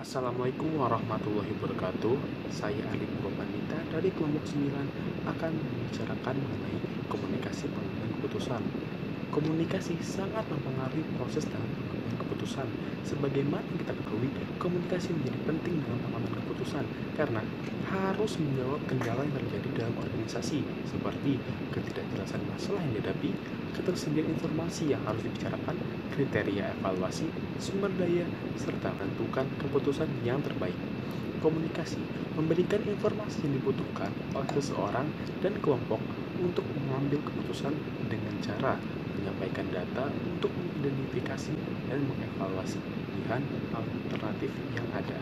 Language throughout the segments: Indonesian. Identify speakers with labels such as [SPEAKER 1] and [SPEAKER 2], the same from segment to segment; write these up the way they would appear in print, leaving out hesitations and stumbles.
[SPEAKER 1] Assalamualaikum warahmatullahi wabarakatuh. Saya Alif Purwanita dari kelompok 9 akan membicarakan mengenai komunikasi pengambilan keputusan. Komunikasi sangat mempengaruhi proses dalam pengambilan keputusan. Sebagaimana kita ketahui, komunikasi menjadi penting dalam pengambilan keputusan karena harus menjawab kendala yang terjadi dalam organisasi seperti ketidakjelasan masalah yang dihadapi, ketersediaan informasi yang harus dibicarakan, kriteria evaluasi, sumber daya, serta menentukan keputusan yang terbaik. Komunikasi memberikan informasi yang dibutuhkan oleh seseorang dan kelompok untuk mengambil keputusan dengan cara menyampaikan data untuk mengidentifikasi dan mengevaluasi pilihan alternatif yang ada.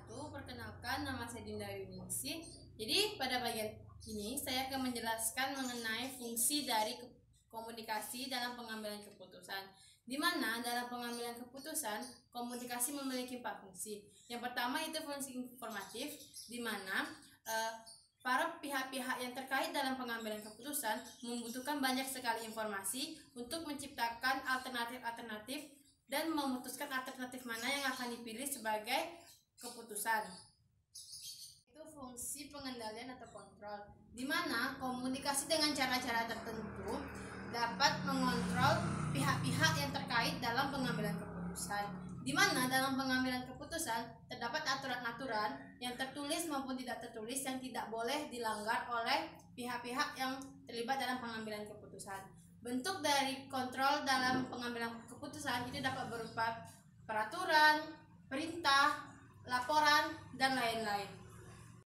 [SPEAKER 2] Perkenalkan, nama saya Dinda Yuningsih. Jadi pada bagian ini saya akan menjelaskan mengenai fungsi dari komunikasi dalam pengambilan keputusan. Di mana dalam pengambilan keputusan komunikasi memiliki 4 fungsi. Yang pertama itu fungsi informatif, di mana para pihak-pihak yang terkait dalam pengambilan keputusan membutuhkan banyak sekali informasi untuk menciptakan alternatif-alternatif dan memutuskan alternatif mana yang akan dipilih sebagai keputusan. Itu fungsi pengendalian atau kontrol, di mana komunikasi dengan cara-cara tertentu dapat mengontrol pihak-pihak yang terkait dalam pengambilan keputusan, di mana dalam pengambilan keputusan terdapat aturan-aturan yang tertulis maupun tidak tertulis yang tidak boleh dilanggar oleh pihak-pihak yang terlibat dalam pengambilan keputusan. Bentuk dari kontrol dalam pengambilan keputusan itu dapat berupa peraturan, perintah, laporan, dan lain-lain.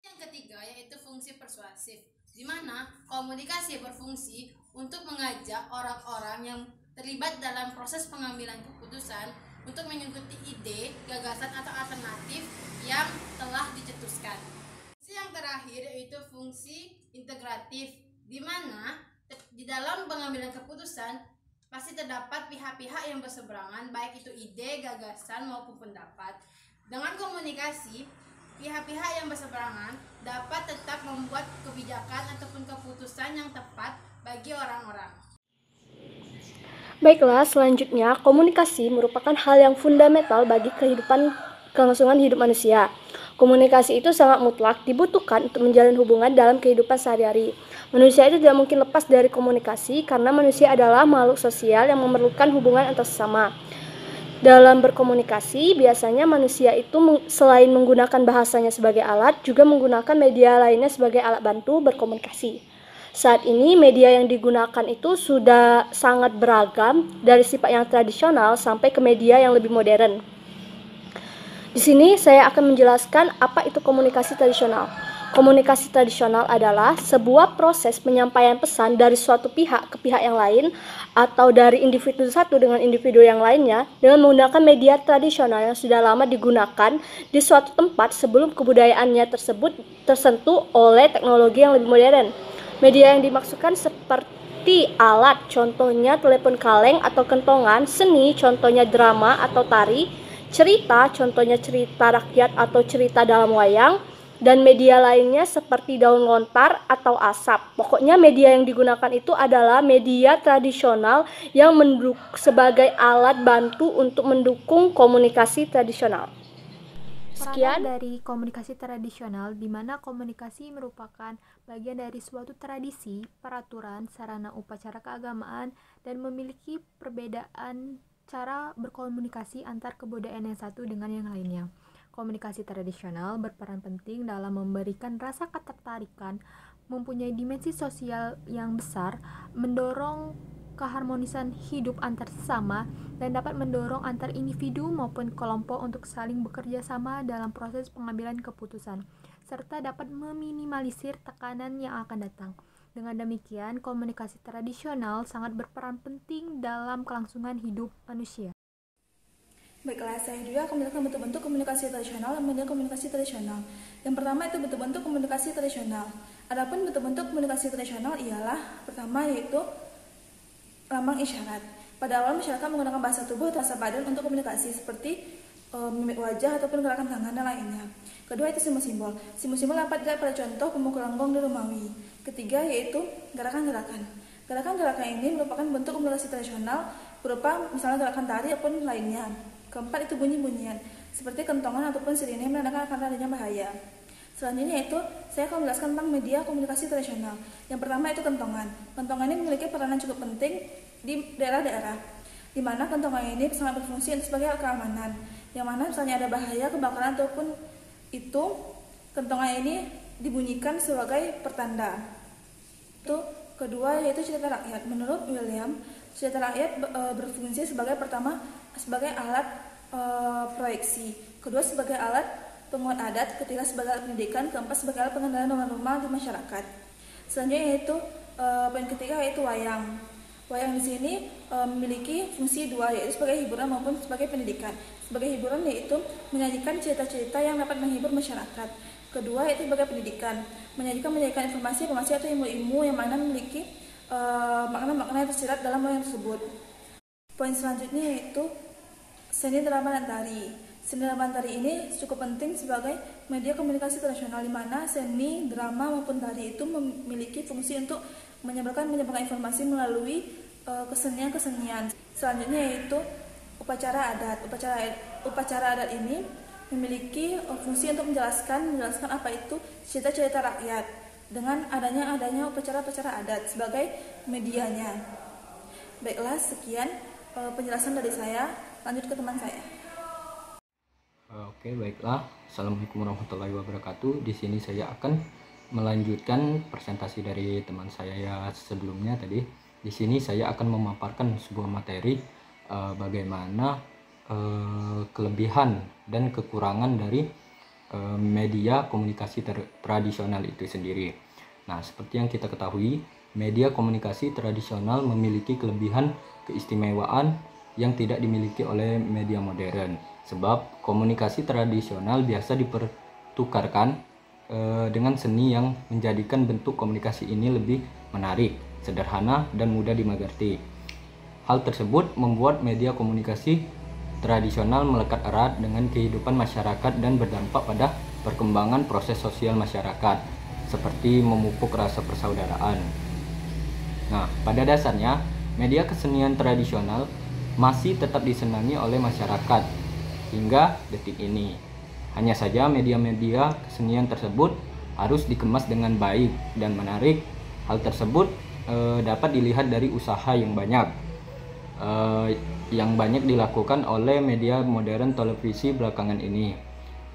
[SPEAKER 2] Yang ketiga yaitu fungsi persuasif, di mana komunikasi berfungsi untuk mengajak orang-orang yang terlibat dalam proses pengambilan keputusan untuk mengikuti ide, gagasan, atau alternatif yang telah dicetuskan. Fungsi yang terakhir yaitu fungsi integratif, di mana di dalam pengambilan keputusan pasti terdapat pihak-pihak yang berseberangan, baik itu ide, gagasan, maupun pendapat. Dengan komunikasi, pihak-pihak yang berseberangan dapat tetap membuat kebijakan ataupun keputusan yang tepat bagi orang-orang.
[SPEAKER 3] Baiklah, selanjutnya komunikasi merupakan hal yang fundamental bagi kelangsungan hidup manusia. Komunikasi itu sangat mutlak dibutuhkan untuk menjalin hubungan dalam kehidupan sehari-hari. Manusia itu tidak mungkin lepas dari komunikasi karena manusia adalah makhluk sosial yang memerlukan hubungan antar sesama. Dalam berkomunikasi, biasanya manusia itu selain menggunakan bahasanya sebagai alat, juga menggunakan media lainnya sebagai alat bantu berkomunikasi. Saat ini media yang digunakan itu sudah sangat beragam, dari sifat yang tradisional sampai ke media yang lebih modern. Di sini saya akan menjelaskan apa itu komunikasi tradisional. Komunikasi tradisional adalah sebuah proses penyampaian pesan dari suatu pihak ke pihak yang lain atau dari individu satu dengan individu yang lainnya dengan menggunakan media tradisional yang sudah lama digunakan di suatu tempat sebelum kebudayaannya tersebut tersentuh oleh teknologi yang lebih modern. Media yang dimaksudkan seperti alat, contohnya telepon kaleng atau kentongan, seni, contohnya drama atau tari, cerita, contohnya cerita rakyat atau cerita dalam wayang, dan media lainnya seperti daun lontar atau asap. Pokoknya media yang digunakan itu adalah media tradisional yang sebagai alat bantu untuk mendukung komunikasi tradisional.
[SPEAKER 4] Sekian dari komunikasi tradisional, di mana komunikasi merupakan bagian dari suatu tradisi, peraturan, sarana upacara keagamaan, dan memiliki perbedaan cara berkomunikasi antar kebudayaan yang satu dengan yang lainnya. Komunikasi tradisional berperan penting dalam memberikan rasa ketertarikan, mempunyai dimensi sosial yang besar, mendorong keharmonisan hidup antar sesama, dan dapat mendorong antar individu maupun kelompok untuk saling bekerja sama dalam proses pengambilan keputusan, serta dapat meminimalisir tekanan yang akan datang. Dengan demikian, komunikasi tradisional sangat berperan penting dalam kelangsungan hidup manusia.
[SPEAKER 5] Baiklah, saya juga akan menjelaskan bentuk-bentuk komunikasi tradisional dan model komunikasi tradisional. Yang pertama itu bentuk-bentuk komunikasi tradisional. Adapun bentuk-bentuk komunikasi tradisional ialah pertama yaitu lambang isyarat. Pada awal masyarakat menggunakan bahasa tubuh atau bahasa badan untuk komunikasi seperti mimik wajah ataupun gerakan tangan dan lainnya. Kedua itu simbol-simbol. Simbol-simbol dapat dilihat pada contoh pemukulan gong di Romawi. Ketiga yaitu gerakan-gerakan. Gerakan-gerakan ini merupakan bentuk komunikasi tradisional berupa misalnya gerakan tari ataupun lainnya. Keempat itu bunyi-bunyian. seperti kentongan ataupun sirine menandakan akan adanya bahaya. Selanjutnya itu saya akan menjelaskan tentang media komunikasi tradisional. Yang pertama itu kentongan. Kentongan ini memiliki peranan cukup penting di daerah-daerah, di mana kentongan ini sangat berfungsi sebagai keamanan. Yang mana misalnya ada bahaya kebakaran ataupun itu, kentongan ini dibunyikan sebagai pertanda. Itu kedua yaitu cerita rakyat. Menurut William, cerita rakyat berfungsi sebagai pertama sebagai alat proyeksi, kedua sebagai alat penguat adat, ketiga sebagai alat pendidikan, keempat sebagai alat pengendalian norma-norma di masyarakat. Selanjutnya yaitu poin ketiga yaitu wayang. Wayang di sini memiliki fungsi dua, yaitu sebagai hiburan maupun sebagai pendidikan. Sebagai hiburan yaitu menyajikan cerita-cerita yang dapat menghibur masyarakat. Kedua yaitu sebagai pendidikan, menyajikan informasi atau ilmu-ilmu yang mana memiliki makna-makna yang tersirat dalam wayang tersebut. Poin selanjutnya yaitu seni drama dan tari. Seni drama dan tari ini cukup penting sebagai media komunikasi tradisional, di mana seni, drama maupun tari itu memiliki fungsi untuk menyebarkan informasi melalui kesenian-kesenian. Selanjutnya yaitu upacara adat. Upacara adat ini memiliki fungsi untuk menjelaskan apa itu cerita-cerita rakyat dengan adanya upacara-upacara adat sebagai medianya. Baiklah, sekian penjelasan dari saya. Lanjut ke teman saya.
[SPEAKER 6] Oke, baiklah. Assalamualaikum warahmatullahi wabarakatuh. Di sini saya akan melanjutkan presentasi dari teman saya sebelumnya tadi. Di sini saya akan memaparkan sebuah materi bagaimana kelebihan dan kekurangan dari media komunikasi tradisional itu sendiri. Nah, seperti yang kita ketahui, media komunikasi tradisional memiliki kelebihan keistimewaan yang tidak dimiliki oleh media modern. Sebab komunikasi tradisional biasa dipertukarkan dengan seni yang menjadikan bentuk komunikasi ini lebih menarik, sederhana, dan mudah dimengerti. Hal tersebut membuat media komunikasi tradisional melekat erat dengan kehidupan masyarakat dan berdampak pada perkembangan proses sosial masyarakat, seperti memupuk rasa persaudaraan. Nah, pada dasarnya, media kesenian tradisional masih tetap disenangi oleh masyarakat hingga detik ini. Hanya saja media-media kesenian tersebut harus dikemas dengan baik dan menarik. Hal tersebut dapat dilihat dari usaha yang banyak dilakukan oleh media modern televisi belakangan ini.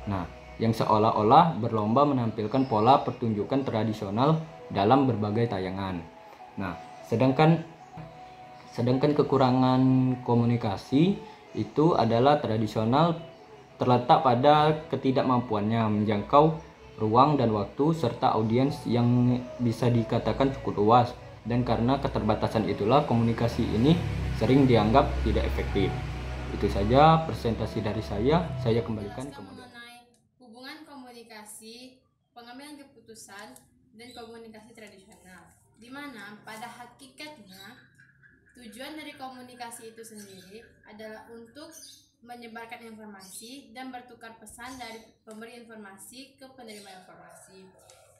[SPEAKER 6] Nah, yang seolah-olah berlomba menampilkan pola pertunjukan tradisional dalam berbagai tayangan. Nah, sedangkan kekurangan komunikasi itu adalah tradisional terletak pada ketidakmampuannya menjangkau ruang dan waktu serta audiens yang bisa dikatakan cukup luas, dan karena keterbatasan itulah komunikasi ini sering dianggap tidak efektif. Itu saja presentasi dari saya kembalikan ke moderator.
[SPEAKER 2] Mengenai hubungan komunikasi, pengambilan keputusan, dan komunikasi tradisional, di mana pada hakikatnya tujuan dari komunikasi itu sendiri adalah untuk menyebarkan informasi dan bertukar pesan dari pemberi informasi ke penerima informasi.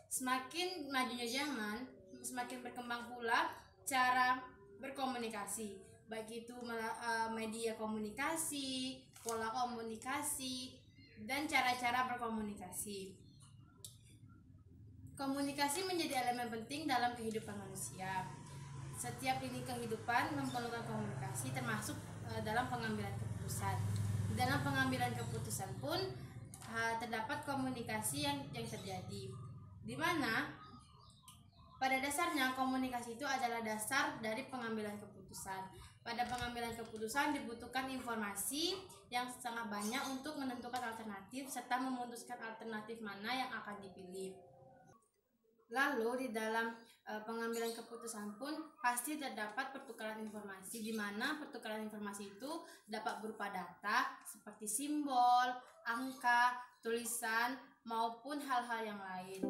[SPEAKER 2] Semakin majunya zaman, semakin berkembang pula cara berkomunikasi, baik itu media komunikasi, pola komunikasi, dan cara-cara berkomunikasi. Komunikasi menjadi elemen penting dalam kehidupan manusia. Setiap lini kehidupan memerlukan komunikasi, termasuk dalam pengambilan keputusan. Dalam pengambilan keputusan pun terdapat komunikasi yang terjadi, di mana pada dasarnya komunikasi itu adalah dasar dari pengambilan keputusan. Pada pengambilan keputusan dibutuhkan informasi yang sangat banyak untuk menentukan alternatif serta memutuskan alternatif mana yang akan dipilih. Lalu di dalam pengambilan keputusan pun pasti terdapat pertukaran informasi, di mana pertukaran informasi itu dapat berupa data seperti simbol, angka, tulisan, maupun hal-hal yang lain.